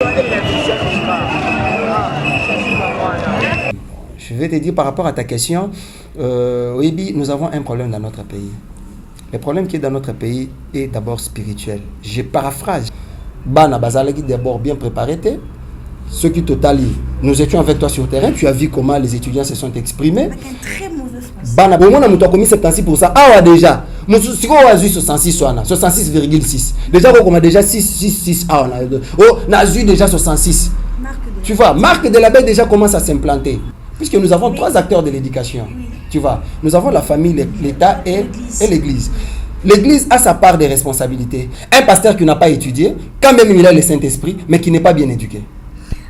Je vais te dire par rapport à ta question, oui, nous avons un problème dans notre pays. Le problème qui est dans notre pays est d'abord spirituel. Je paraphrase. Bana Bazalaki d'abord bien préparé. Ceux qui totalient, nous étions avec toi sur le terrain, tu as vu comment les étudiants se sont exprimés. Avec un très mauvais français. Bana, au moment où tu as commis 76%, ah déjà, nous avons vu 66,6. Déjà, on a déjà 6, ah on a vu déjà 66. Tu vois, Marc de la Baie déjà commence à s'implanter. Puisque nous avons trois acteurs de l'éducation. Tu vois, nous avons la famille, l'État et l'Église. L'Église a sa part de responsabilité. Un pasteur qui n'a pas étudié, quand même il a le Saint-Esprit, mais qui n'est pas bien éduqué.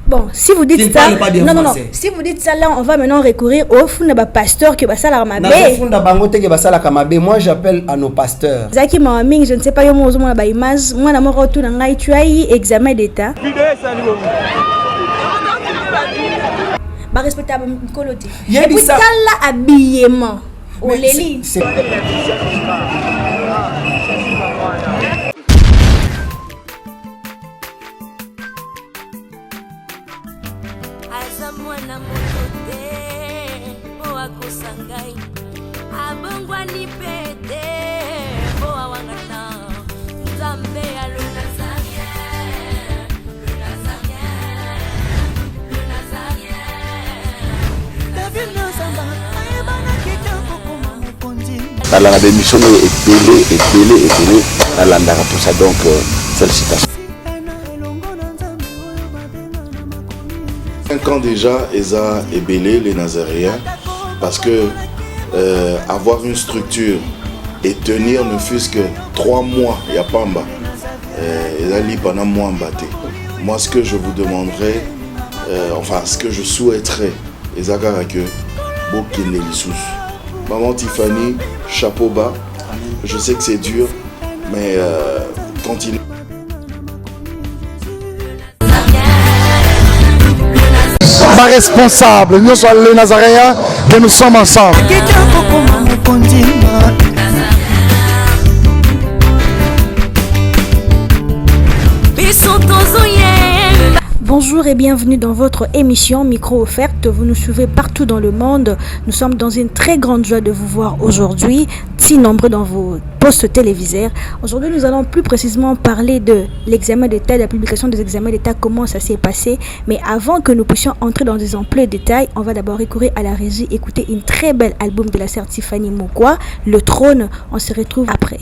Bon, si vous dites ça, non. Si vous dites ça là, on va maintenant recourir au funda pasteur que ça la mabe. Moi j'appelle à nos pasteurs. Zaki Mohaming, je ne sais pas yo mo ba image, moi na mo retour na ngai tu as examen d'état. Ba respectable Nkolote. Et puis ça là habillement. On les lit. Dans la démission est belé, dans l'andara pour ça donc félicitations. 5 ans déjà, Eza est belé les Nazaréens parce que avoir une structure et tenir ne fût-ce que 3 mois, il y a Pamba, Eza li pendant moi mbaté. Moi ce que je vous demanderais, enfin ce que je souhaiterais, Eza que Bokine Lissous. Maman Tiffany, chapeau bas. Je sais que c'est dur, mais continue. Pas responsable, nous sommes les Nazaréens, que nous sommes ensemble. Bonjour et bienvenue dans votre émission Micro Offerte. Vous nous suivez partout dans le monde. Nous sommes dans une très grande joie de vous voir aujourd'hui, si nombreux dans vos postes téléviseurs. Aujourd'hui, nous allons plus précisément parler de l'examen d'État, de la publication des examens d'État, comment ça s'est passé. Mais avant que nous puissions entrer dans des amples détails, on va d'abord recourir à la régie, écouter une très belle album de la sœur Tiffany Mokwa, Le Trône. On se retrouve après.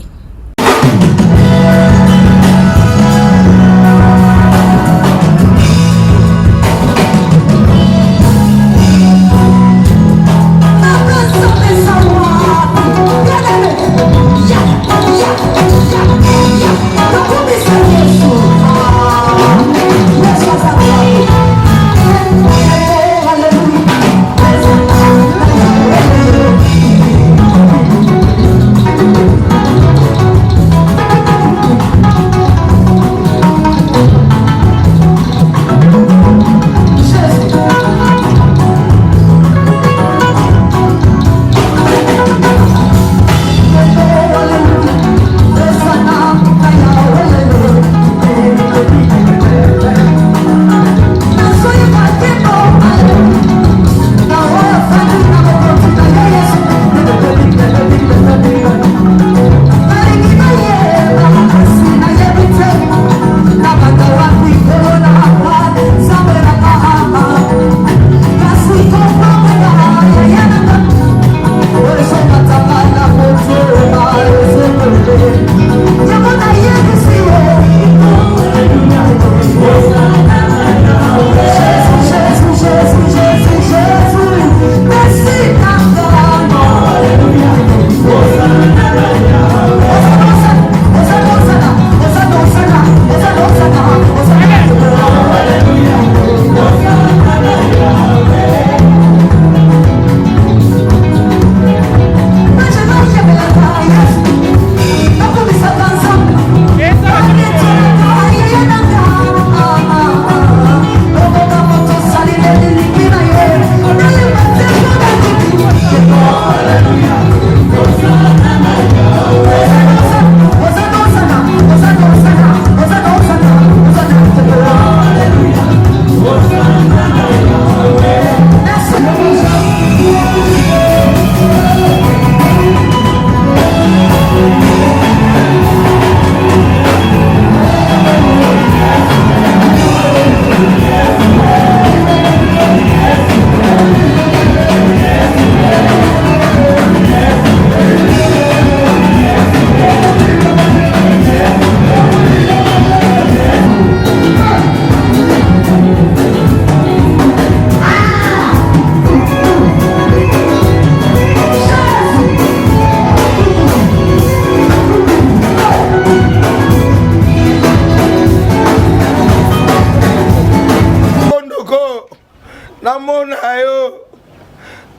namona yo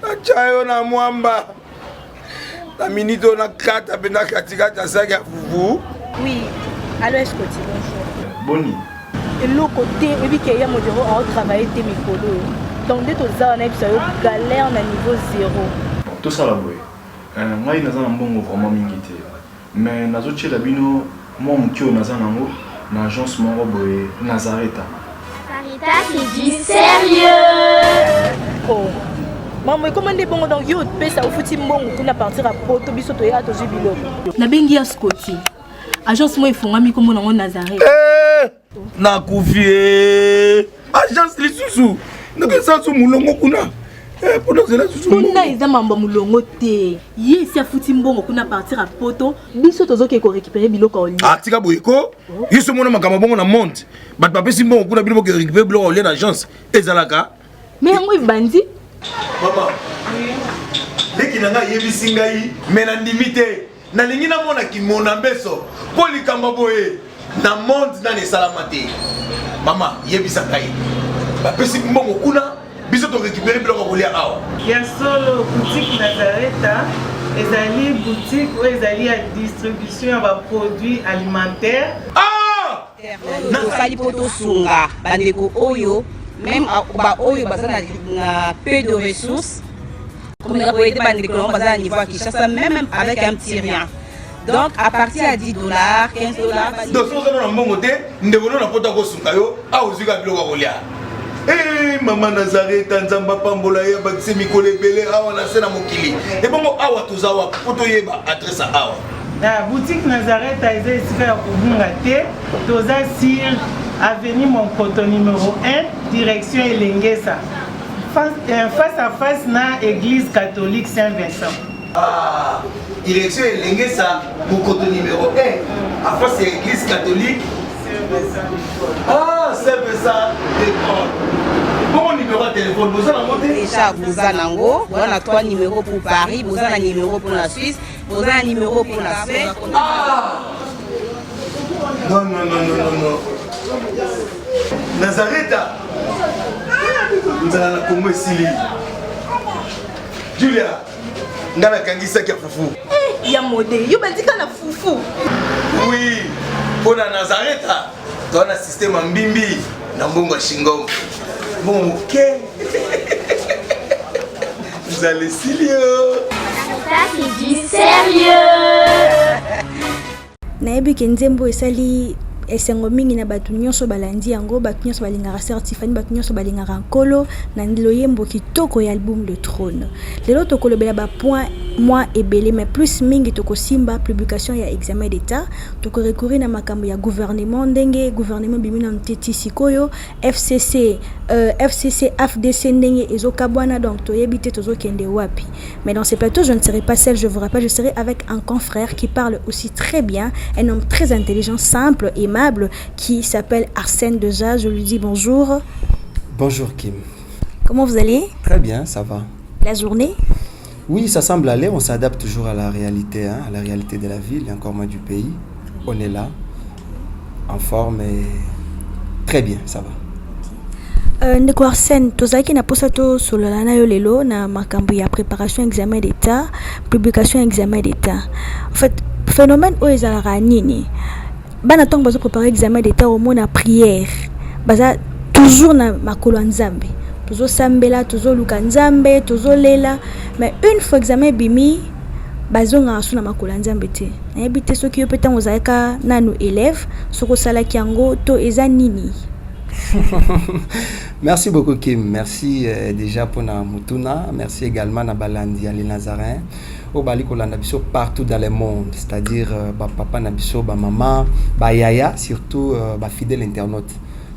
natia yo na mwamba na minute na kata pena katikati ya saki ya fufu. Oui, alors est-ce que tu bonjour? Boni. Et l'autre côté, et puis qu'il y a mon bureau à travailler tes micros. Donc dès que tu as un galère na niveau 0. Tout ça là boy. Moi il naza na mbongo vraiment mingi te. Mais nazo tchela bino moi mukio naza nango na agence moko boy Nazareta. Sarita qui dit sérieux. Oh. Maman, comment est bon donc yo pe ça au fouti mbongo kuna partir à poto biso to ya to jibilo. Na bengi ya Scotty. Agence moi ifongami comme nango Nazareta. Na kufie agence lisusu ndeke sansu mulongo kuna pona zela susu kuna eza mamba mulongo te ye si afuti mbongo kuna partir à poto biso tozoke ko récupérer biloko oli atika boyeko yiso mona makamba bongo na monde bat papesi mbongo kuna biloko ko récupérer biloko oli na agence ezalaka mais yango ibandi mama leki nanga yebisi ngai me na ndimi te nalingi namona kimona mbeso mpo likambo boye na monde nani esalama te mama yebisa ngai bapesi mbongo kuna biso torécupéré biloko kolia awa ya solo boutique Nazareta ezali boutique oyo ezali ya distribution ya baproduits alimentaires. Tosali po tosunga bandeko oyo même oyo baza na peu de ressources comme on a bandeko on baza à niveau à Kinshasa même avec un petit rien. Donc à partir à $10, $15. Donc si vous avez un bon côté, nous devons nous apporter au sungayo, à aux yeux de l'olia. Eh maman Nazareta nzamba pambola ya bakise mikole belé awa na sena mokili. Et bon awa tozawa poto yeba adresse awa. La boutique Nazareta est ici à Kubungate, toza sur avenue Monkoto numéro 1, direction Elengesa. Face à face na église catholique Saint-Vincent. Ah, direction Elengesa, Monkoto numéro 1, à face de l'église catholique Saint-Vincent. Ah, Saint-Vincent d'école. Bon numéro de téléphone, vous avez monté déjà vous avez nango, vous avez 3 numéros pour Paris, vous avez un numéro pour la Suisse, vous avez un numéro pour la Suède. Ah! Non, non, non, non, non, non. Nazareta. Vous allez la Congo Sili. Julia, ngana kangisa kia fufu. Ya modé, yo bandika na fufu. Oui, pour la Nazareta, tu as un système en bimbi, dans Bongo Shingo. Bon, ok. Vous allez Silio. Sarita qui dit sérieux. Nayebi Kenzembo esali esengo mingi na batu nyonso balandi yango batu nyonso balingaka certifié batu nyonso balingaka nkolo na loyembo kitoko ya album Le Trône. Lelo tokolobela ba point moi ebele mais plus mingi tokosimba publication ya examen d'état toko recourir na makambo ya gouvernement ndenge gouvernement bimina nteti sikoyo FCC FDC ndenge ezokabwana donc toyebite tozokende wapi. Mais dans ce plateau je ne serai pas seul, je vous rappelle, je serai avec un confrère qui parle aussi très bien, un homme très intelligent, simple, aimable qui s'appelle Arsène Deja. Je lui dis bonjour. Bonjour Kim. Comment vous allez? Très bien, ça va. La journée? Oui, ça semble aller, on s'adapte toujours à la réalité, hein, à la réalité de la ville et encore moins du pays. On est là, en forme et très bien, ça va. Ndeko Arsène, tozaki na posa to solola na yo lelo na makambo ya préparation examen d'état, publication examen d'état. En fait, phénomène o ezalaka nini? Bana tongo bazo préparer examen d'état au mona prière. Baza toujours na makolo nzambe. Tozo sambela, tozo luka nzambe, tozo lela, mais une fois examen bimi bazonga asu na makolo nzambe te. Na yebite soki yo peta ozalaka nanu élève, soko salaki yango to eza nini? Merci beaucoup Kim, merci déjà pour na Mutuna, merci également na Balandi à les Nazaréens. Au bali kolanda biso partout dans le monde, c'est-à-dire ba papa na biso, ba maman, ba yaya, surtout ba fidèle internaute.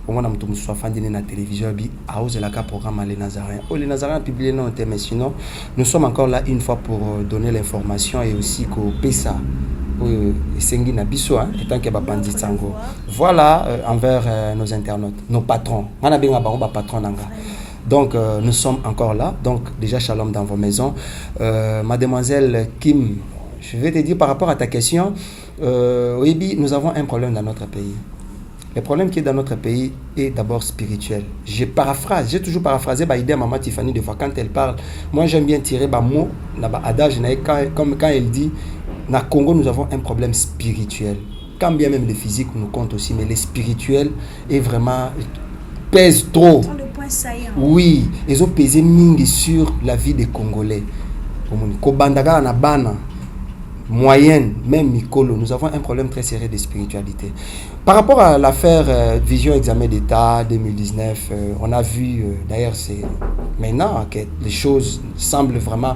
Au moins na mutu musu afandi na télévision bi a osé la ka programme les Nazaréens. Oh les Nazaréens publié non mais sinon nous sommes encore là une fois pour donner l'information et aussi ko pesa Sengi na biso étant que bapandi sango. Voilà envers nos internautes, nos patrons. On a bien ba patron nanga. Donc nous sommes encore là. Donc déjà shalom dans vos maisons. Mademoiselle Kim, je vais te dire par rapport à ta question, oui, nous avons un problème dans notre pays. Le problème qui est dans notre pays est d'abord spirituel. J'ai toujours paraphrasé l'idée à Maman Tiffany des fois quand elle parle. Moi, j'aime bien tirer un mot, adage, comme quand elle dit, dans le Congo, nous avons un problème spirituel. Quand bien même le physique nous compte aussi, mais le spirituel est vraiment pèse trop. Le point saillant. Oui, ils ont pesé mingi sur la vie des Congolais. Kobandaga na bana moyenne, même Mikolo, nous avons un problème très sérieux de spiritualité. Par rapport à l'affaire Vision Examen d'État 2019, on a vu, d'ailleurs c'est maintenant que les choses semblent vraiment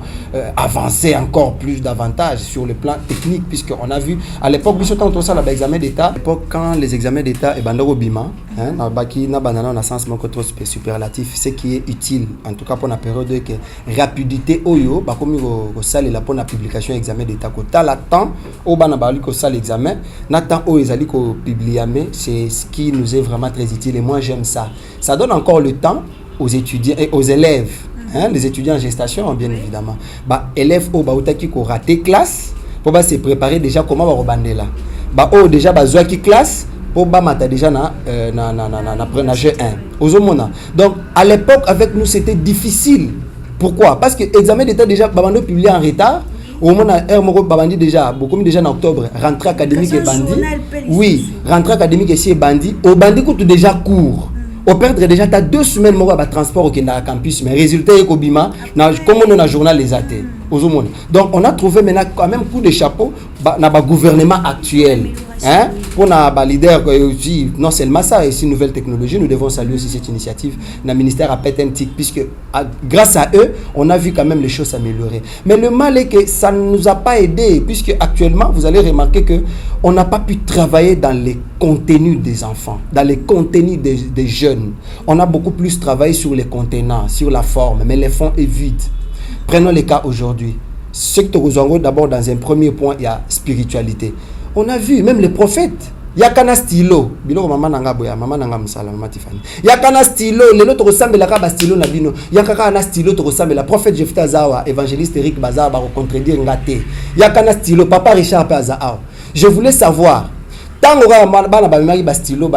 avancer encore plus davantage sur le plan technique, puisqu'on a vu, à l'époque, quand on ça l'examen d'État, à l'époque, quand les examens d'État et bandoro bima, on a sens trop superlatif, ce qui est utile, en tout cas pour la période que rapidité oyo, comme au salle la pour la publication examen d'État, la temps au banabali ko ça l'examen n'attend au ezali ko publier, c'est ce qui nous est vraiment très utile et moi j'aime ça. Ça donne encore le temps aux étudiants et aux élèves, les étudiants en gestation bien évidemment. Élèves au bautaki ko raté classe pour se préparer déjà comment va rebander là. Déjà qui classe pour mata déjà na G1 aux homona. Donc à l'époque avec nous c'était difficile. Pourquoi? Parce que l'examen d'État déjà babando publié en retard. Au moment où déjà, beaucoup déjà en octobre, rentrée académique et bandit. Oui, rentrée académique et bandit. Au bandit coûte déjà court. Au perdre déjà, tu as 2 semaines de transport au campus. Mais résultat, il y a comme on a un journal les athées. Donc on a trouvé maintenant quand même coup de chapeau dans le gouvernement actuel. Pour nos leaders aussi, non seulement ça, et aussi nouvelle technologie, nous devons saluer aussi cette initiative. Le ministère a pété un tic, puisque grâce à eux, on a vu quand même les choses s'améliorer. Mais le mal est que ça ne nous a pas aidé, puisque actuellement, vous allez remarquer qu'on n'a pas pu travailler dans les contenus des enfants, dans les contenus des jeunes. On a beaucoup plus travaillé sur les contenants, sur la forme, mais le fond est vide. Prenons les cas aujourd'hui. Ce que vous avez d'abord dans un premier point, il y a spiritualité. On a vu même les prophètes. Il y a un stylo. Bilo maman nanga boya, maman nanga musala, maman Tiffany. Il y a un stylo. Les autres ressemblent à la stylo na bino. Il y a un stylo qui ressemble à la prophète Jephthah Zawa, évangéliste Eric Bazar, va contredire ngate. Il y a un stylo. Papa Richard Pazao. Je voulais savoir. Tant que stylo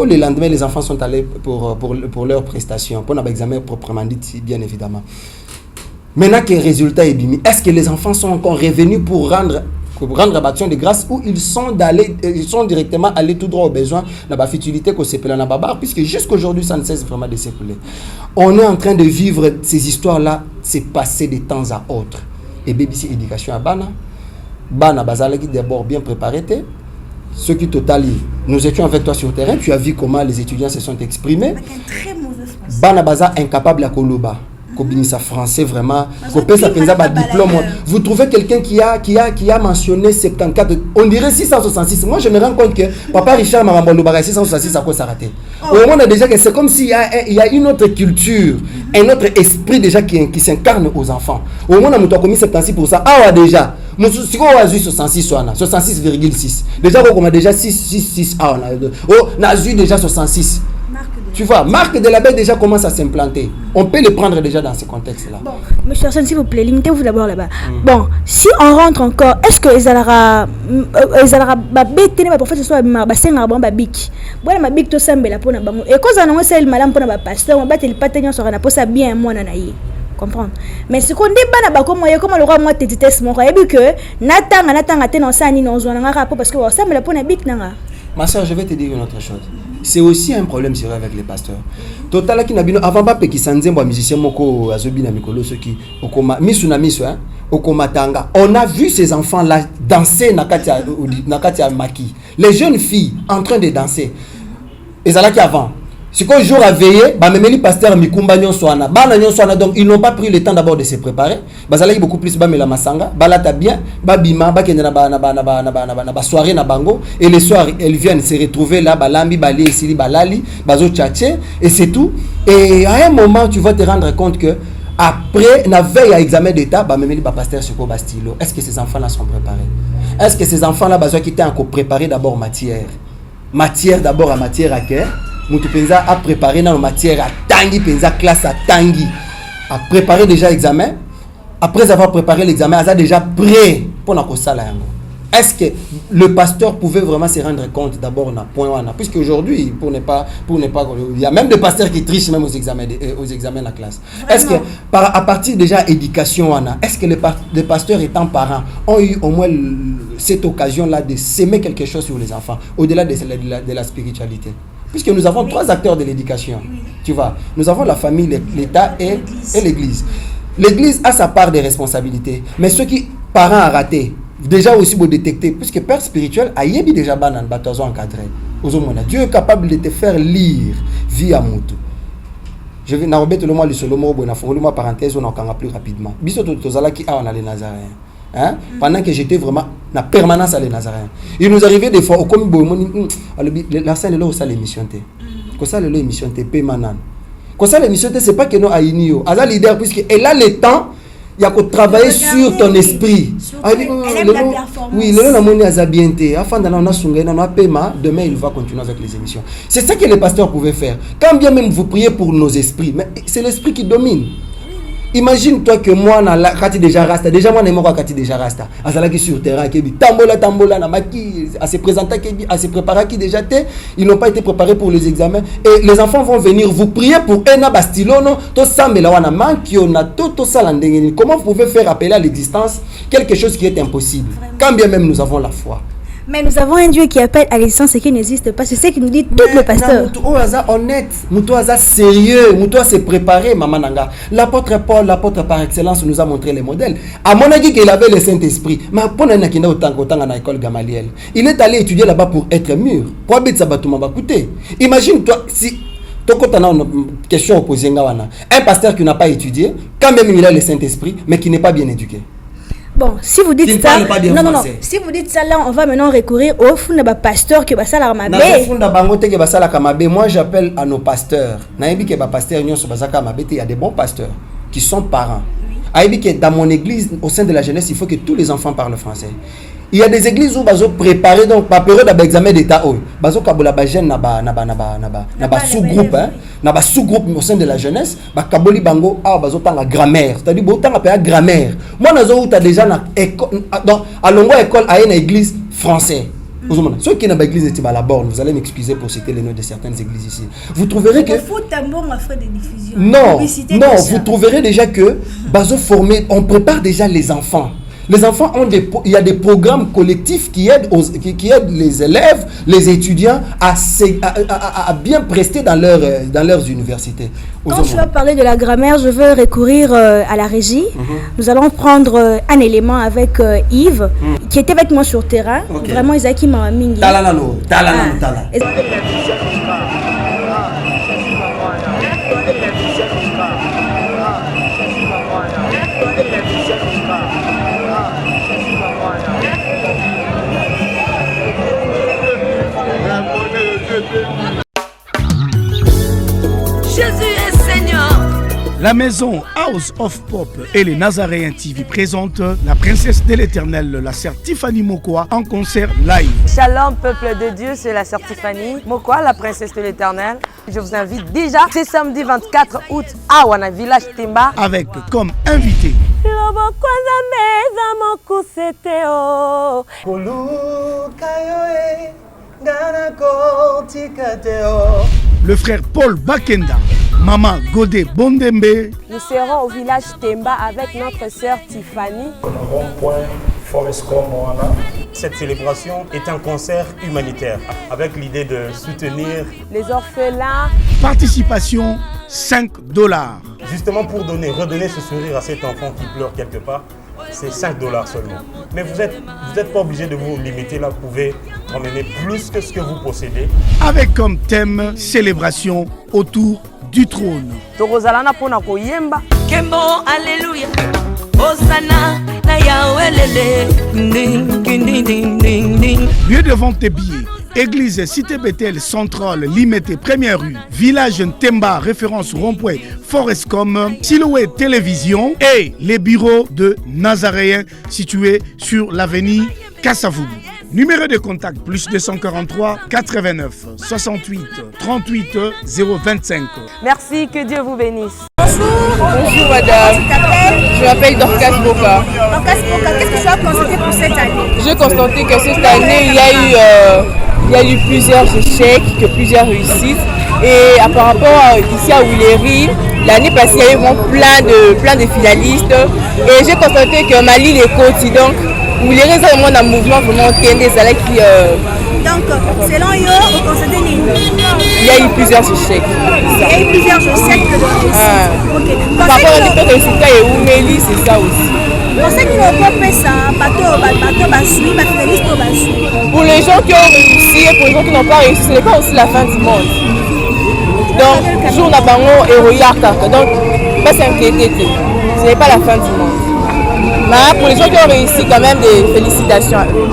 le lendemain les enfants sont allés pour leur prestation, pour l'examen proprement dit, bien évidemment. Maintenant que le résultat est bimi, est-ce que les enfants sont encore revenus pour rendre action de grâce ou ils sont directement allés tout droit aux besoins dans la futilité qu'on s'appelle en babar, puisque jusqu'aujourd'hui ça ne cesse vraiment de s'écouler. On est en train de vivre ces histoires-là, c'est passé de temps à autre. Et BBC éducation à Bana Bazalaki d'abord bien préparé. Ce qui totalise, nous étions avec toi sur le terrain, tu as vu comment les étudiants se sont exprimés. Avec un très mauvais français. Bana Baza incapable à Koloba. Kobinisa français vraiment. Diplôme. Vous trouvez quelqu'un qui a mentionné 74, on dirait 666. Moi je me rends compte que Papa Richard Maramboloba 666 à quoi s'arrêter. On a déjà que c'est comme s'il y a une autre culture, un autre esprit déjà qui s'incarne aux enfants. Au moins on a commis 76%. Ah déjà. Si on a 66,6. Déjà on a déjà 6,6. On a eu déjà 66. Tu vois, Marc de la Baie déjà commence à s'implanter. On peut le prendre déjà dans ce contexte-là. Bon, monsieur Hassan, s'il vous plaît, limitez-vous d'abord là-bas. Bon, si on rentre encore, est-ce que les alara babetene ba prophète soit ma basenga ba bik. Voilà ma bik to sambela pona bango. Et cause anongo sel malam pona ba pasteur, on bateli patenyo sera na posa bien moi na naïe. Comprendre. Mais ce qu'on débat là-bas comme le roi moi te test mon et puis que natanga te non ça ni non zona ngara parce que sambela pona bik nanga. Ma soeur, je vais te dire une autre chose. C'est aussi un problème sérieux avec les pasteurs. Total qui nabino avant pas pe qui sanzembo musicien moko azobina mikolo ceux qui okoma misu na misu hein okoma tanga. On a vu ces enfants là danser na katia maki. Les jeunes filles en train de danser. Et ça là qui avant. C'est qu'un jour à veiller, même les pasteurs mikumba nyonswana, donc ils n'ont pas pris le temps d'abord de se préparer. Bazala beaucoup plus ba mela masanga, balata bien, ba bima, ba kende na soirée na bango et les soirs elles viennent se retrouver là, balambi bali esili balali, bazo tchatché et c'est tout. Et à un moment tu vas te rendre compte que après la veille à examen d'état, même les pasteurs sur quoi stylo. Est-ce que ces enfants là sont préparés? Est-ce que ces enfants là besoin qui étaient encore préparés d'abord matière d'abord à matière à cœur? Moutou Penza a préparé dans la matière à Tangi, Penza classe à Tangi, a préparé déjà l'examen. Après avoir préparé l'examen, elle a déjà prêt pour la salle. Est-ce que le pasteur pouvait vraiment se rendre compte d'abord na point wana, puisque aujourd'hui pour ne pas il y a même des pasteurs qui trichent même aux examens de la classe. Est-ce que à partir déjà éducation wana, est-ce que les pasteurs étant parents ont eu au moins cette occasion là de s'aimer quelque chose sur les enfants au-delà de la spiritualité? Puisque nous avons trois acteurs de l'éducation. Tu vois, nous avons la famille, l'État et l'Église. L'Église a sa part de responsabilité, mais ceux qui parents a raté déjà aussi pour détecter, puisque père spirituel a yébi déjà banan batazo encadré. Dieu est capable de te faire lire via Moutou. Je vais n'arrêter le mois le solo mot bon affolé moi parenthèse on en plus rapidement. Biso tozala qui a on a les Nazaréens. Hein? Pendant que j'étais vraiment na permanence à les Nazaréens. Il nous arrivait des fois au comme la scène là où ça l'émission té. Que ça l'émission té paiement. Que ça l'émission té c'est pas que nous aïnio. Ala leader puisque elle a le temps. Il y a qu'à travailler sur ton esprit. Oui, le monde a bien été. Demain, il va continuer avec les émissions. C'est ça que les pasteurs pouvaient faire. Quand bien même vous priez pour nos esprits, mais c'est l'esprit qui domine. Imagine-toi que moi, quand déjà rasta, déjà moi, quand déjà rasta, qui sur terrain, qui tambola, à se présenter, à se préparer, qui déjà été, ils n'ont pas été préparés pour les examens. Et les enfants vont venir vous prier pour un bastilono, tout ça, mais là, on a manqué, on a tout ça. Comment vous pouvez faire appeler à l'existence quelque chose qui est impossible, quand bien même nous avons la foi? Mais nous avons un Dieu qui appelle à l'existence et qui n'existe pas. C'est ce que nous dit tout le pasteur. Moutou honnête, Moutou sérieux, Moutou s'est préparé, maman nanga. L'apôtre Paul, l'apôtre par excellence, nous a montré les modèles. À mon avis, qu'il avait le Saint-Esprit. Mais pour n'a qu'il autant à l'école Gamaliel. Il est allé étudier là-bas pour être mûr. Pour habiter sa bâtiment va coûter. Imagine-toi si toi quand on a une question opposée, un pasteur qui n'a pas étudié, quand même il a le Saint-Esprit, mais qui n'est pas bien éduqué. Bon, si vous dites ça, non. Si vous dites ça là, on va maintenant recourir au fond de pasteur que ça la mabe. Moi, j'appelle à nos pasteurs. Il y a des bons pasteurs qui sont parents. Dans mon église, au sein de la jeunesse, il faut que tous les enfants parlent français. Il y a des églises où ils préparé donc par période d'examen d'état bazo kabola ba jeune na ba sous-groupe sous-groupe au sein de la jeunesse ba kaboli bango bazo tanga grammaire, c'est-à-dire bo tanga pa grammaire. Moi nazo uta déjà na école donc à longo école à une église français. Ceux qui n'ont pas église est la borne, vous allez m'excuser pour citer les noms de certaines églises ici. Vous trouverez que non, vous trouverez déjà que bazo formé, on prépare déjà les enfants. Les enfants ont il y a des programmes collectifs qui aident les élèves, les étudiants à bien prester dans leurs universités. Quand tu vas parler de la grammaire, je veux recourir à la régie. Nous allons prendre un élément avec Yves, qui était avec moi sur terrain. Okay. Vraiment, Isaki Mamingi. Talanano. Jésus est Seigneur. La maison House of Pop et les Nazaréens TV présentent la princesse de l'éternel, la sœur Tiffany Mokoa, en concert live. Shalom peuple de Dieu, c'est la sœur Tiffany Mokoa, la princesse de l'éternel. Je vous invite déjà, c'est samedi 24 août à Wana Village Temba. Avec comme invité le frère Paul Bakenda, Maman Godé Bondembe. Nous serons au village Temba avec notre sœur Tiffany. Cette célébration est un concert humanitaire avec l'idée de soutenir les orphelins. Participation $5. Justement pour redonner ce sourire à cet enfant qui pleure quelque part. C'est $5 seulement. Mais vous êtes pas obligé de vous limiter là, vous pouvez emmener plus que ce que vous possédez. Avec comme thème célébration autour du trône. Kembo, alléluia. Hosanna, na Yahweh lele. Lieu de vente des billets. Église Cité Bethel Centrale, Limité, Première rue, Village Temba, référence rond-point Forescom, Silhouette Télévision et les bureaux de Nazaréens situés sur l'avenue Kassavoubou. Numéro de contact plus 243 89 68 38 025. Merci, que Dieu vous bénisse. Bonjour. Bonjour madame. Je m'appelle Dorcas Boka. Dorcas Boka, qu'est-ce que tu as constaté pour cette année? J'ai constaté que cette année, il y a eu plusieurs échecs, que plusieurs réussites. Et par rapport ici à Willery, l'année passée, il y a eu vraiment plein de finalistes. Et j'ai constaté que Mali les côtes, donc Willery est vraiment un mouvement vraiment tendé, ça qui. Donc, selon eux, vous constatez il y a eu plusieurs échecs. Il y a eu plusieurs échecs de réussite. Par rapport à notre résultat, et Oumeli, c'est ça aussi. Pour ceux qui n'ont pas fait ça, pour les gens qui ont réussi et pour les gens qui n'ont pas réussi, ce n'est pas aussi la fin du monde. Donc, jour n'a pas donc, pas s'inquiéter, ce n'est pas la fin du monde. Mais pour les gens qui ont réussi, quand même, des félicitations à eux.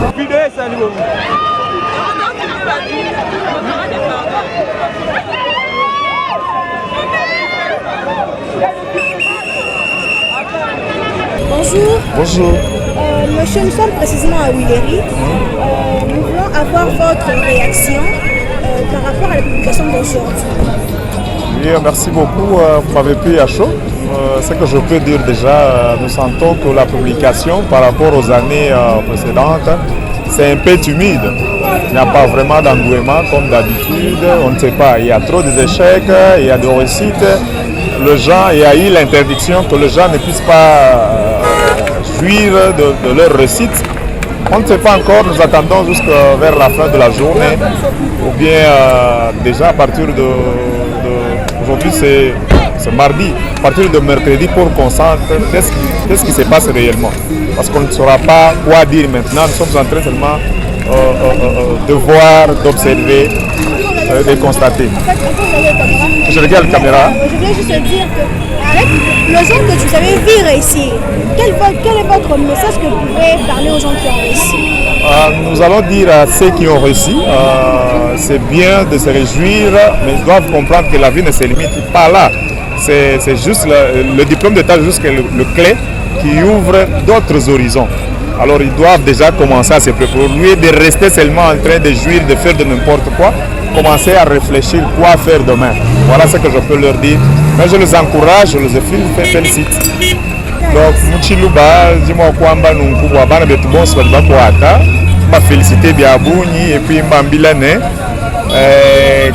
Bonjour. Bonjour. Monsieur, nous sommes précisément à Willery. Nous voulons avoir votre réaction par rapport à la publication d'aujourd'hui. Oui, merci beaucoup. Vous m'avez pris à chaud. Ce que je peux dire déjà, nous sentons que la publication par rapport aux années précédentes, c'est un peu timide. Il n'y a pas vraiment d'engouement comme d'habitude. On ne sait pas. Il y a trop d'échecs, il y a des réussites. Il y a eu l'interdiction que les gens ne puissent pas jouir de leur réussite. On ne sait pas encore, nous attendons jusqu'à vers la fin de la journée, ou bien déjà à partir aujourd'hui c'est mardi, à partir de mercredi pour qu'on sente qu'est-ce qui se passe réellement. Parce qu'on ne saura pas quoi dire maintenant, nous sommes en train seulement de voir, d'observer, de constater. Je regarde la caméra. Je voulais juste dire qu'avec le jour que vous avez vu réussir, quel est votre message que vous pouvez parler aux gens qui ont réussi? Nous allons dire à ceux qui ont réussi, c'est bien de se réjouir, mais ils doivent comprendre que la vie ne se limite pas là. C'est juste le diplôme d'État, juste le clé qui ouvre d'autres horizons. Alors ils doivent déjà commencer à se préparer. Au lieu de rester seulement en train de jouir, de faire de n'importe quoi, commencer à réfléchir quoi faire demain. Voilà ce que je peux leur dire. Mais je les encourage, je les félicite. Donc, Muchiluba, dis-moi quoi, Nunkuba, Bana Betubons, Bakwata, ma félicité Biabouni et puis Mambilane.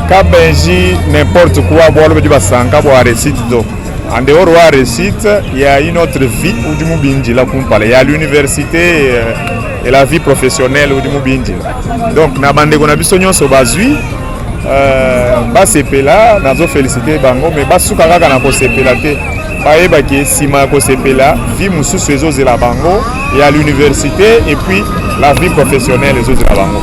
Kabenji, n'importe quoi, boire le Basanka, boire récite. En dehors de la récite, il y a une autre vie où du Mubindi, là, il y a l'université et la vie professionnelle où du Mubindi. Donc, Nabande Gonabisonyon Sobazui. Basepela nazo félicité bango mais basukaka kana ko sepela te bayeba ki sima ko sepela vie mususu ezozela bango et à l'université et puis la vie professionnelle ezozela bango.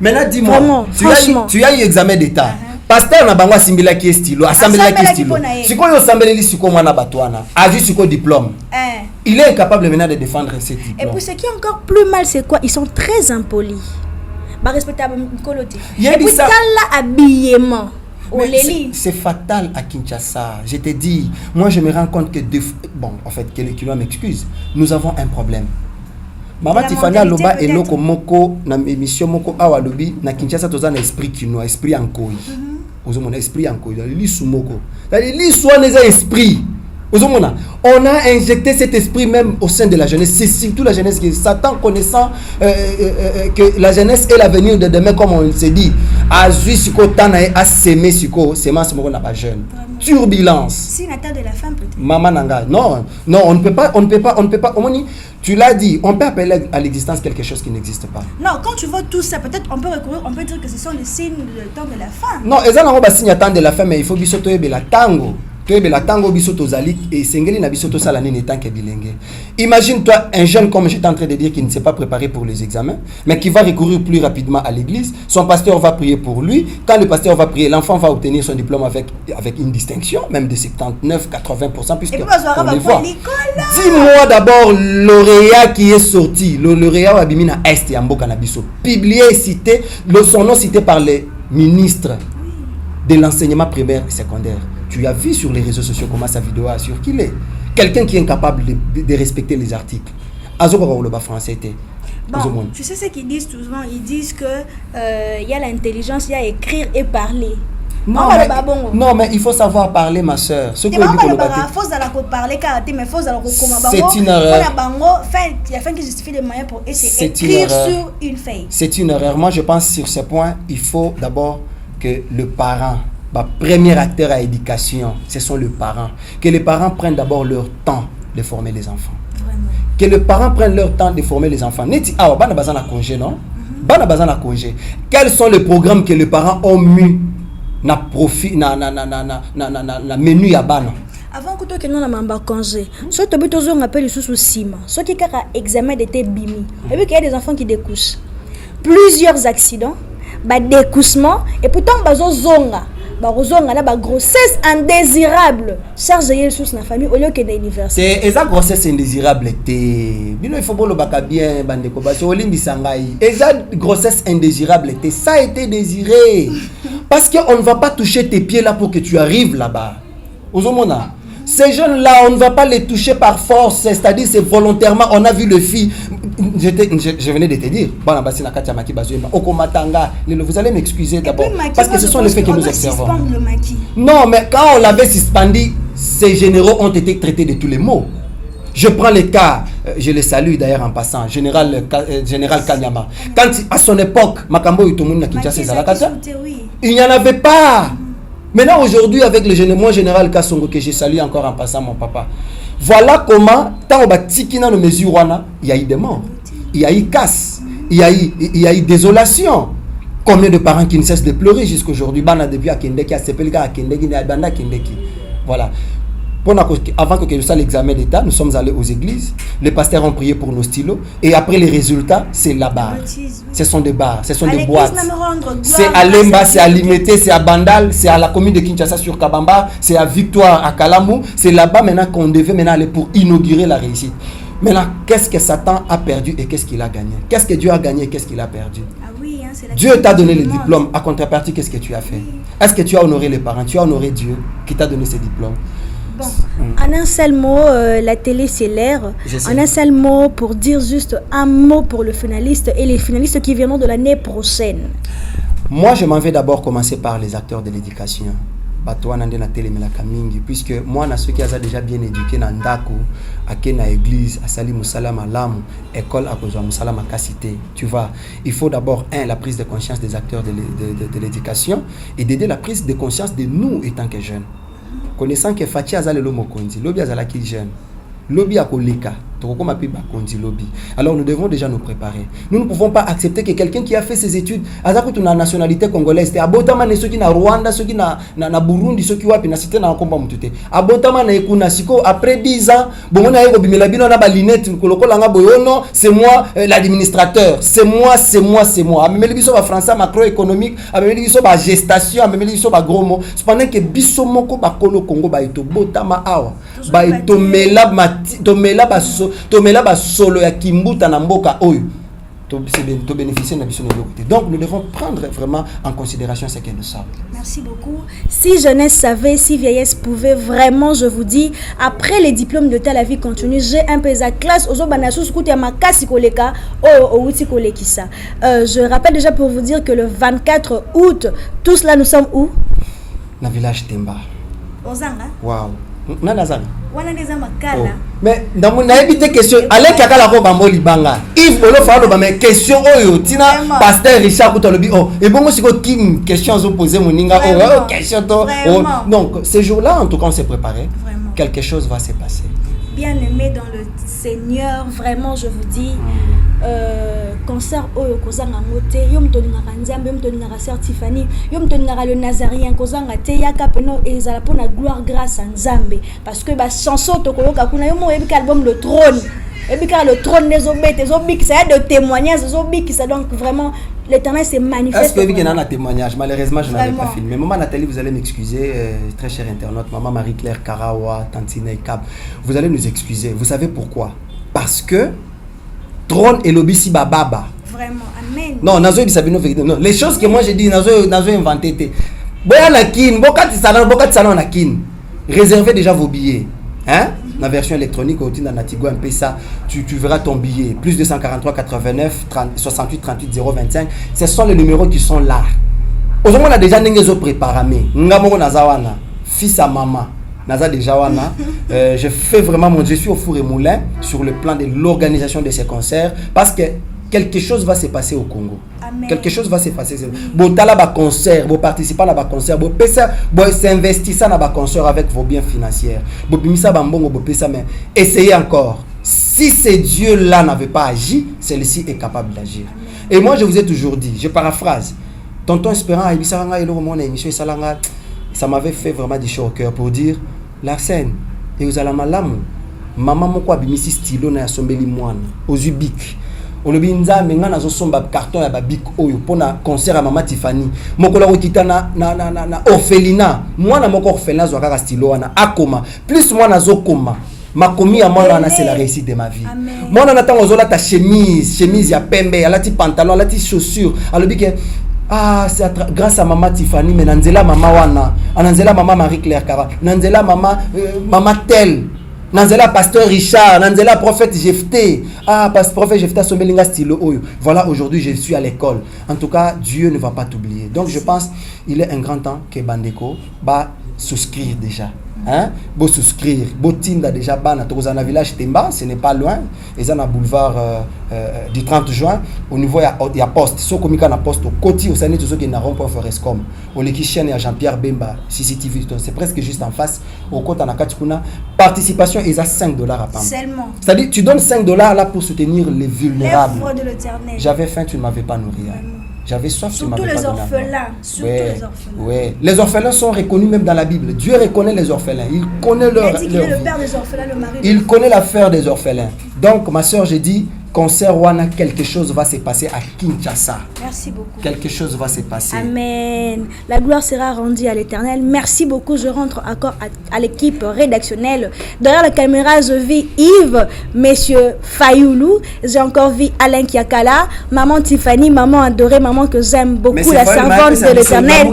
Maintenant dis-moi, tu as eu examen d'état. Pasteur na bango asimbela ki stylo, asambela ki stylo. Siko yo sambeli siko mwana batwana, a vu siko diplôme. Il est incapable maintenant de défendre ses diplômes. Et puis ce qui est encore plus mal, c'est quoi? Ils sont très impolis. Bah respectable Nkolote. Et puis ça là habillement. C'est fatal à Kinshasa. Je te dis, moi je me rends compte que bon, en fait, que les kilos m'excuse. Nous avons un problème. Maman Tifania Loba et Loko Moko na émission Moko Awalobi na Kinshasa toza na esprit kinois, esprit ankoi. Mon esprit ankoi, lisu moko. L'histoire n'est pas esprit. On a injecté cet esprit même au sein de la jeunesse. C'est surtout la jeunesse qui Satan connaissant que la jeunesse est l'avenir de demain, comme on s'est dit. Azui siko tana a s'aimer siko, semence moko na pas jeune. Turbulence. Si la terre de la femme peut-être. Maman nanga. Non, on ne peut pas. Tu l'as dit, on peut appeler à l'existence quelque chose qui n'existe pas. Non, quand tu vois tout ça, peut-être on peut dire que ce sont les signes du temps de la fin. Non, ils ont un signe temps de la fin, mais il faut biso toyebe la tango. Toyebe la tango biso tozali et sengeli na biso to sala nene tant que bilenge. Imagine-toi un jeune comme j'étais en train de dire qui ne s'est pas préparé pour les examens, mais qui va recourir plus rapidement à l'église. Son pasteur va prier pour lui. Quand le pasteur va prier, l'enfant va obtenir son diplôme avec une distinction, même de 79-80%, puisque on les voit. Dis-moi d'abord lauréat qui est sorti, le lauréat Abimina Est et Amboka Nabiso, publié et cité, son nom cité par les ministres de l'enseignement primaire et secondaire. Tu as vu sur les réseaux sociaux comment sa vidéo assure qu'il est quelqu'un qui est incapable de respecter les articles. Azoko le bas français était. Bon, tu sais ce qu'ils disent souvent, ils disent que y a l'intelligence, il y a écrire et parler. Non, mais il faut savoir parler, ma soeur. C'est une erreur. C'est une erreur. Moi, je pense sur ce point, il faut d'abord que le parent, premier acteur à éducation, ce sont les parents. Que les parents prennent d'abord leur temps de former les enfants. Vraiment. Que les parents prennent leur temps de former les enfants. Congé, non? Congé. Quels sont les programmes que les parents ont mis na profit na menu ya bana avant que tu non na mamba congé so to bito zo ngapeli susu sima so ki kaka examen d'été bimi et puis qu'il y a des enfants qui découchent plusieurs accidents découchement et pourtant bazo zonga la grossesse indésirable charge sous la famille au lieu que d'université. C'est esa grossesse indésirable bino il faut bolo baka bien bandeko ba so olimbi sangai esa grossesse indésirable ça a été désiré parce que on ne va pas toucher tes pieds là pour que tu arrives là-bas. Ozomona ces jeunes-là, on ne va pas les toucher par force, c'est-à-dire c'est volontairement. On a vu le fille. Je venais de te dire. Vous allez m'excuser d'abord. Parce que ce sont les faits que nous observons. Non, mais quand on l'avait suspendu, ces généraux ont été traités de tous les maux. Je prends le cas, je le salue d'ailleurs en passant, général Kanyama. Quand à son époque, Makambo Itomoun il n'y en avait pas. Maintenant, aujourd'hui, avec le général Kassongo, que je salue encore en passant, mon papa, voilà comment, tant on nos mesures, il y a eu des morts, il y a eu casse, il y a eu désolation. Combien de parents qui ne cessent de pleurer jusqu'à aujourd'hui? Voilà. Avant que je fasse l'examen d'État, nous sommes allés aux églises, les pasteurs ont prié pour nos stylos, et après les résultats, c'est là-bas. Ce sont des bars, ce sont des boîtes. C'est à Lemba, c'est à Limité, c'est à Bandal, c'est à la commune de Kinshasa sur Kabamba, c'est à Victoire à Kalamou. C'est là-bas maintenant qu'on devait maintenant aller pour inaugurer la réussite. Maintenant, qu'est-ce que Satan a perdu et qu'est-ce qu'il a gagné? Qu'est-ce que Dieu a gagné et qu'est-ce qu'il a perdu? Dieu t'a donné le diplôme, à contrepartie, qu'est-ce que tu as fait? Est-ce que tu as honoré les parents? Tu as honoré Dieu qui t'a donné ce diplôme? Bon. En un seul mot, la télé c'est l'air. En un seul mot, pour dire juste un mot pour le finaliste et les finalistes qui viendront de l'année prochaine. Moi, je m'en vais d'abord commencer par les acteurs de l'éducation. Puisque moi, ceux qui ont déjà bien éduqué dans Ndako, à Kena église, à Sali Moussala Malam, école à Kozwa Moussala Makasité. Tu vois, il faut d'abord, la prise de conscience des acteurs de l'éducation et d'aider la prise de conscience de nous étant que jeunes. Connaissant que Fatia Azale Lomo Kondi, Lobi Azala qui jeune, Lobi Akoleka, Tokoma Piba Kondi Lobi. Alors nous devons déjà nous préparer. Nous ne pouvons pas accepter que quelqu'un qui a fait ses études, Azaku na nationalité congolaise, Abotama ne ceux qui na Rwanda, ceux qui na Burundi, ceux qui wapi na cité na Komba Mutute. Abotama na Ekuna Siko après 10 ans, bon na eko bimela bino na ba linette koloko langa boyono, c'est moi l'administrateur, c'est moi. Amemeli biso ba français macroéconomique, amemeli biso ba gestation, amemeli biso ba gros mots. Cependant que biso moko ba kolo Congo ba ito botama awa, ba ito tomela ba solo ya kimbuta na mboka oyo to bénéficier de la mission de l'autre. Donc nous devons prendre vraiment en considération ce que nous sommes. Merci beaucoup. Si jeunesse savait, si vieillesse pouvait, vraiment je vous dis, après les diplômes de la vie continue, j'ai un peu à classe aux obanasus kutia makasi koleka o uti kolekisa. Je rappelle déjà pour vous dire que le 24 août, tous là nous sommes où? Dans le village Temba. Ozanga. Waouh. Nanazanga. Wana neza makala. Mais dans mon habité question, allez kakala ko bamboli banga. Yves Bolo fa ba mais question oyo tina pasteur Richard Koutolobi oh et bon siko king questions ont posé moninga oh question to oh donc ce jour-là en tout cas on s'est préparé. Vraiment. Quelque chose va se passer. Bien aimé dans le Seigneur, vraiment je vous dis concert oyo kozanga ngote yo mtoningaka nzambe yo mtoningaka sœur Tiffany yo mtoningaka le Nazarien kozanga te yaka peno ezala pona gloire grâce à nzambe parce que ba chanson to koyoka kuna yo mo ebika album le trône des obètes zobik ça y a de témoignages zobik ça donc vraiment l'Éternel s'est manifesté. Est-ce que vous avez un témoignage? Malheureusement, je n'avais pas filmé. Maman Nathalie, vous allez m'excuser, très chère internaute. Maman Marie-Claire Karawa, Tantine Kab, vous allez nous excuser. Vous savez pourquoi? Parce que trône et lobby si baba. Vraiment, amen. Non, nazo bisabino vérité. Non, les choses que moi j'ai dit, nazo inventé. Boya nakin, bokati salon nakin. Réservez déjà vos billets, hein? la version électronique au na Tigo M-Pesa, tu verras ton billet. Plus 243 89 68 38 025. Ce sont les numéros qui sont là. Aujourd'hui, on a déjà des préparés. Ngamoko nazawana, fils à maman. Naza déjà wana. Je fais vraiment je suis au four et moulin sur le plan de l'organisation de ces concerts parce que quelque chose va se passer au Congo. Amen. Quelque chose va se passer. Bon tala ba concert, bon participant à ba concert, bon pesa, bon s'investissant dans ba concert avec vos biens financiers. Bon bimisa ba mbongo bon pesa mais essayez encore. Si ce Dieu là n'avait pas agi, celui-ci est capable d'agir. Et moi je vous ai toujours dit, je paraphrase. Tonton Espérant a ebisa nga elo mon émission salanga. Ça m'avait fait vraiment du chaud au cœur pour dire la scène et vous allez malamu maman moko abimisi stylo na sombeli mwana ozubic olobi nzambe nga nazo somba carton ya ba bic oyo pona concert à maman Tiffany moko la okita na orphelinat mwana moko orphelin zo kaka stylo wana akoma plus mwana zo koma makomi ya mwana wana c'est la réussite de ma vie mwana na tango zo la ta chemise ya pembe alati pantalon alati chaussure alobi ke ah, c'est grâce à maman Tiffany, mais Nanzela maman wana, Nanzela maman Marie-Claire Cara, Nanzela maman maman Tel, Nanzela pasteur Richard, Nanzela prophète Jephté, ah, prophète Jephté Somelinga stylo oyo. Voilà, aujourd'hui je suis à l'école. En tout cas, Dieu ne va pas t'oublier. Donc je pense il est un grand temps que Bandeko va souscrire déjà. Hein? Beau souscrire, beau tinda déjà bana Tozana village Temba, ce n'est pas loin. Ils ont un boulevard du 30 juin. Au niveau il y a poste. Si on communique à poste au côté, au sein de tout ce qui est na rond point Forescom. Au l'équichaine il y a Jean-Pierre Bemba, CCTV. C'est presque juste en face. Au côté na Katikuna, participation ils ont $5 à Pamba. Seulement. C'est-à-dire tu donnes $5 là pour soutenir les vulnérables. L'œuvre de l'Éternel. J'avais faim, tu ne m'avais pas nourri. J'avais soif, tu m'avais pas donné. Surtout les orphelins. Oui. Les orphelins sont reconnus même dans la Bible. Dieu reconnaît les orphelins. Il connaît leur vie. Il est le père des orphelins, le mari. Il connaît l'affaire des orphelins. Donc, ma soeur, j'ai dit, concert Wana, quelque chose va se passer à Kinshasa. Merci beaucoup. Quelque chose va se passer. Amen. La gloire sera rendue à l'Éternel. Merci beaucoup. Je rentre encore à l'équipe rédactionnelle. Derrière la caméra, je vis Yves, Monsieur Fayoulou. J'ai encore vu Alain Kiakala, maman Tiffany, maman adorée, maman que j'aime beaucoup, la servante de l'Éternel.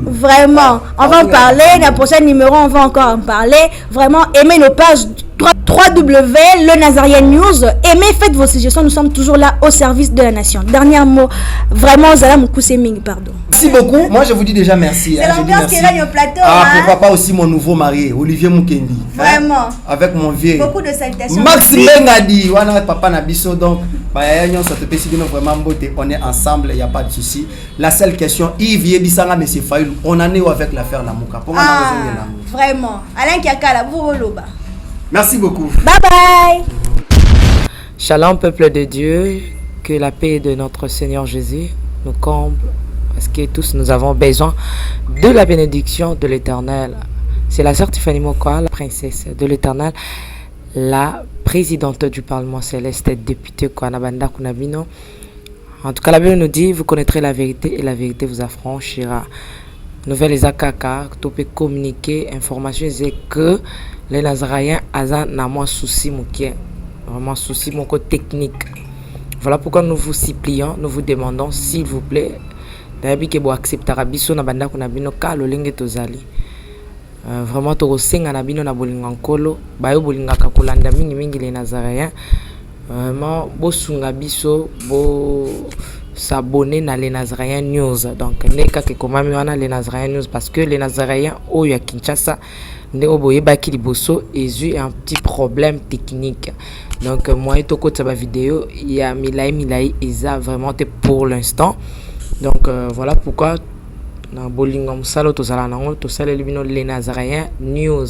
Vraiment. On va en parler. La prochaine numéro, on va encore en parler. Vraiment, aimez nos pages. 3W, le Nazarien News. Aimez, faites vos suggestions. Nous sommes toujours là au service de la nation. Dernier mot. Vraiment, Zala Moukouseming, pardon. Merci beaucoup. Moi, je vous dis déjà merci. C'est l'ambiance qui règne au plateau. Ah, pourquoi pas aussi mon nouveau marié, Olivier Mukendi. Vraiment. Avec mon vieux. Beaucoup de salutations. Max Bengadi. Wana papa Nabiso. Donc, vraiment, on est ensemble, il n'y a pas de souci. La seule question, Yves Yebisanga, M. Fayoulou, on en est où avec l'affaire Namouka? Vraiment. Alain Kiakala, vous Loba. Merci beaucoup. Bye bye. Shalom peuple de Dieu, que la paix de notre Seigneur Jésus nous comble, parce que tous nous avons besoin de la bénédiction de l'Éternel. C'est la sœur Tiffany Mokoa, la princesse de l'Éternel, la présidente du Parlement céleste, députée Kwanabanda Kunabino. En tout cas, la Bible nous dit, vous connaîtrez la vérité et la vérité vous affranchira. Nouvelle Ezakaka, tu peux communiquer, information, c'est que les Nazaréens ont un souci, vraiment souci technique. Voilà pourquoi nous vous supplions, nous vous demandons, s'il vous plaît, d'ailleurs que vous acceptez Rabiso na banda kuna bino ka lolenge tozali. Vraiment to senga na bino na bolinga nkolo, bayo bolinga ka kolanda mingi les Nazaréens. Vraiment bo sunga biso bo s'abonner dans les Nazaréens News. Donc neka ke komami wana les Nazaréens News parce que les Nazaréens au ya Kinshasa Neoboye Baki Liboso et un petit problème technique. Donc moi et Toko Tsaba vidéo, il y a Milai Eza vraiment pour l'instant. Donc voilà pourquoi dans Bolingam Salo Tozala Nango Tosala Libino les Nazaréens News.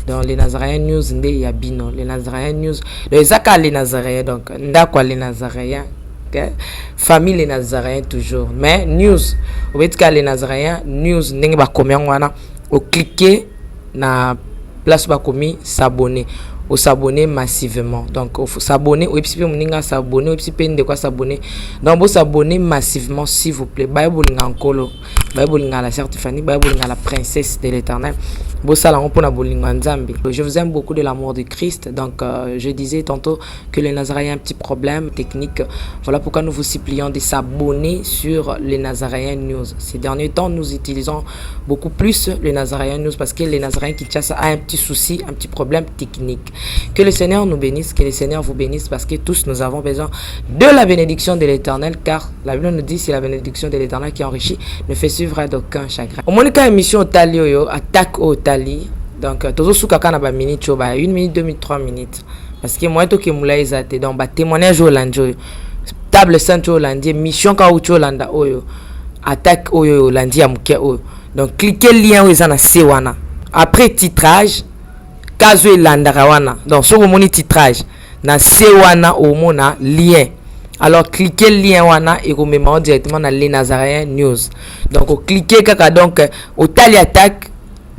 Dans les Nazaréens News il y a Bino les Nazaréens News. Les Zaka les Nazaréens donc ndakwa les Nazaréens. Okay. Famille les Nazaréens toujours. Mais news au betka les Nazaréens news ndenge ba combien wana au cliquer na place ba komi s'abonner au s'abonner massivement. Donc il faut s'abonner au epipe moninga s'abonner au epipe de quoi s'abonner. Donc vous s'abonner massivement s'il vous plaît. Ba bolinga nkolo Babolinga la sœur Tiffany, Babolinga la princesse de l'Éternel. Je vous aime beaucoup de l'amour de Christ. Donc, je disais tantôt que les Nazaréens ont un petit problème technique. Voilà pourquoi nous vous supplions de s'abonner sur les Nazaréens News. Ces derniers temps, nous utilisons beaucoup plus les Nazaréens News parce que les Nazaréens Kinshasa a un petit souci, un petit problème technique. Que le Seigneur nous bénisse, que le Seigneur vous bénisse parce que tous nous avons besoin de la bénédiction de l'Éternel, car la Bible nous dit c'est la bénédiction de l'Éternel qui enrichit ne fait suivre d'aucun chagrin. Au moins, émission Talio attaque au donc toujours sous kaka na ba minute cho ba 1 minute 2 minutes 3 minutes parce que moi to ke mula ezate donc ba témoignage au lanjo table centre au lundi mission ka ucho landa oyo attaque oyo lundi ya muke oyo donc cliquez lien oyo na sewana après titrage kazo landa rawana donc so moni titrage na sewana au mona lien. Alors cliquez le lien wana et vous mettez directement dans les Nazaréens News. Donc cliquez kaka donc au tali attaque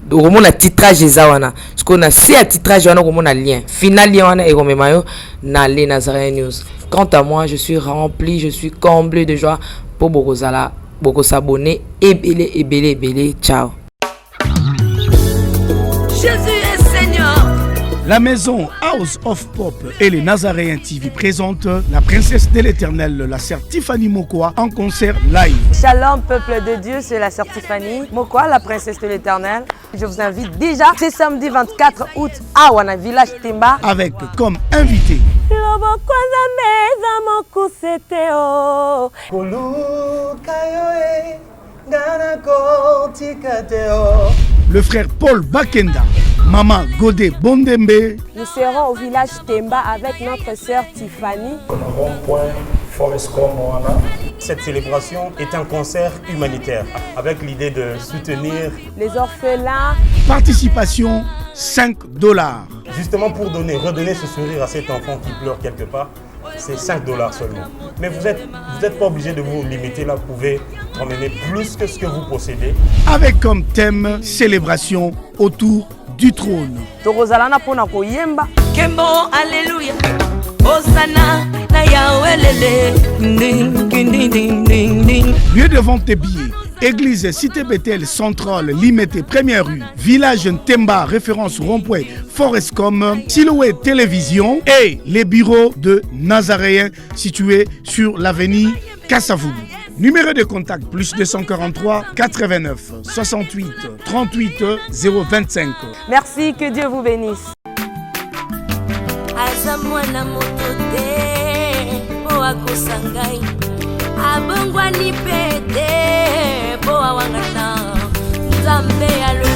au moment la titrage zawana. Ce qu'on a c'est à titrage wana au moment le lien. Final lien wana et vous mettez dans les Nazaréens News. Quant à moi, je suis rempli, je suis comblé de joie pour beaucoup s'abonner et belé. Ciao. Jésus est Seigneur. La maison House of Pop et les Nazaréens TV présentent la princesse de l'Éternel, la sœur Tiffany Mokoa, en concert live. Shalom peuple de Dieu, c'est la sœur Tiffany Mokoa, la princesse de l'Éternel. Je vous invite déjà ce samedi 24 août à Wana Village Temba. Avec comme invité le frère Paul Bakenda, Maman Godé Bondembe. Nous serons au village Temba avec notre sœur Tiffany. Cette célébration est un concert humanitaire avec l'idée de soutenir les orphelins. Participation $5. Justement pour redonner ce sourire à cet enfant qui pleure quelque part. C'est $5 seulement. Mais vous êtes pas obligé de vous limiter là, vous pouvez emmener plus que ce que vous possédez. Avec comme thème célébration autour du trône. Kembo, alléluia. Hosanna, na Yahweh lele. Lieu de vente des billets. Église Cité Bethel Centrale, Limité, Première rue, Village Temba, référence rond-point, Forescom, Silhouette Télévision et les bureaux de Nazaréens situés sur l'avenue Kassavubu. Numéro de contact plus 243 89 68 38 025. Merci, que Dieu vous bénisse. Abongwani pete boa wangata Nzambe alo